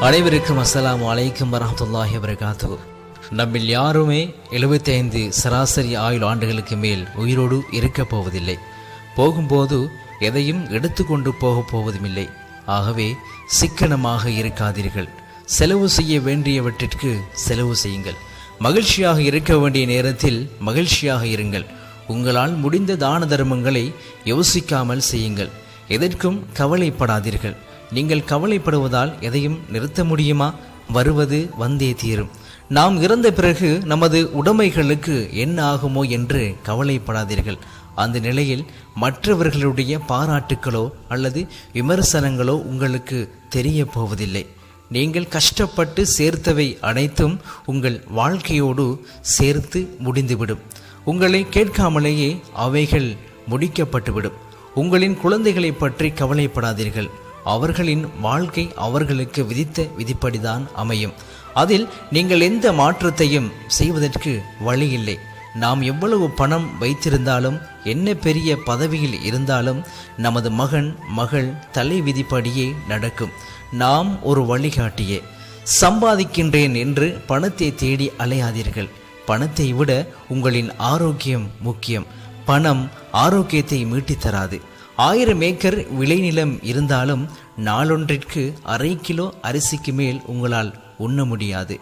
அனைவருக்கும் அஸ்ஸலாமு அலைக்கும் வரஹ்மத்துல்லாஹி வபரகாத்துஹு. நம்மில் யாருமே 75 சராசரி ஆயுள் ஆண்டுகளுக்கு மேல் உயிரோடு இருக்கப் போவதில்லை. போகும்போது எதையும் எடுத்துக்கொண்டு போகப் போவதுமில்லை. ஆகவே சிக்கனமாக இருக்காதீர்கள். செலவு செய்ய வேண்டியவற்றிற்கு செலவு செய்யுங்கள். மகிழ்ச்சியாக இருக்க வேண்டிய நேரத்தில் மகிழ்ச்சியாக இருங்கள். உங்களால் முடிந்த தான தர்மங்களை யோசிக்காமல் செய்யுங்கள். எதற்கும் கவலைப்படாதீர்கள். நீங்கள் கவலைப்படுவதால் எதையும் நிறுத்த முடியுமா? வருவது வந்தே தீரும். நாம் இறந்த பிறகு நமது உடைமைகளுக்கு என்ன ஆகுமோ என்று கவலைப்படாதீர்கள். அந்த நிலையில் மற்றவர்களுடைய பாராட்டுக்களோ அல்லது விமர்சனங்களோ உங்களுக்கு தெரிய போவதில்லை. நீங்கள் கஷ்டப்பட்டு சேர்த்தவை அனைத்தும் உங்கள் வாழ்க்கையோடு சேர்த்து முடிந்துவிடும். உங்களை கேட்காமலேயே அவைகள் முடிக்கப்பட்டுவிடும். உங்களின் குழந்தைகளை பற்றி கவலைப்படாதீர்கள். அவர்களின் வாழ்க்கை அவர்களுக்கு விதித்த விதிப்படிதான் அமையும். அதில் நீங்கள் எந்த மாற்றத்தையும் செய்வதற்கு வழி இல்லை. நாம் எவ்வளவு பணம் வைத்திருந்தாலும் என்ன பெரிய பதவியில் இருந்தாலும் நமது மகன் மகள் தலை விதிப்படியே நடக்கும். நாம் ஒரு வழிகாட்டியே. சம்பாதிக்கின்றேன் என்று பணத்தை தேடி அலையாதீர்கள். பணத்தை விட உங்களின் ஆரோக்கியம் முக்கியம். பணம் ஆரோக்கியத்தை மீட்டி தராது. 1000 ஏக்கர் விளைநிலம் இருந்தாலும் நாளொன்றிற்கு அரை கிலோ அரிசிக்கு மேல் உங்களால் உண்ண முடியாது.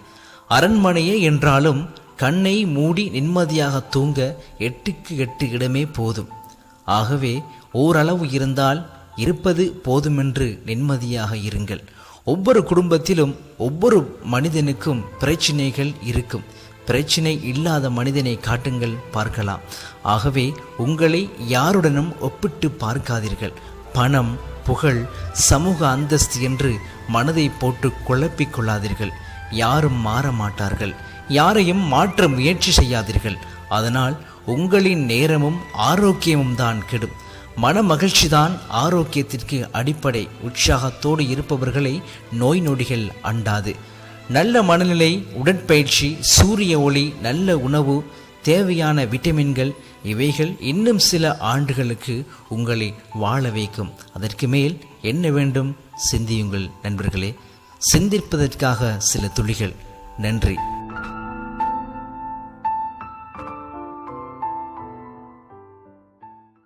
அரண்மனையே என்றாலும் கண்ணை மூடி நிம்மதியாக தூங்க 8க்கு 8 இடமே போதும். ஆகவே ஓரளவு இருந்தால் இருப்பது போதுமென்று நிம்மதியாக இருங்கள். ஒவ்வொரு குடும்பத்திலும் ஒவ்வொரு மனிதனுக்கும் பிரச்சினைகள் இருக்கும். பிரச்சினை இல்லாத மனிதனை காட்டுங்கள், பார்க்கலாம். ஆகவே உங்களை யாருடனும் ஒப்பிட்டு பார்க்காதீர்கள். பணம், புகழ், சமூக அந்தஸ்து என்று மனதை போட்டு குழப்பிக் கொள்ளாதீர்கள். யாரும் மாற மாட்டார்கள். யாரையும் மாற்ற முயற்சி செய்யாதீர்கள். அதனால் உங்களின் நேரமும் ஆரோக்கியமும் தான் கெடும். மன மகிழ்ச்சிதான் ஆரோக்கியத்திற்கு அடிப்படை. உற்சாகத்தோடு இருப்பவர்களை நோய் நொடிகள் அண்டாது. நல்ல மனநிலை, உடற்பயிற்சி, சூரிய ஒளி, நல்ல உணவு, தேவையான விட்டமின்கள் இவைகள் இன்னும் சில ஆண்டுகளுக்கு உங்களை வாழ வைக்கும். அதற்கு மேல் என்ன வேண்டும்? சிந்தியுங்கள் நண்பர்களே. சிந்திப்பதற்காக சில துளிகள். நன்றி.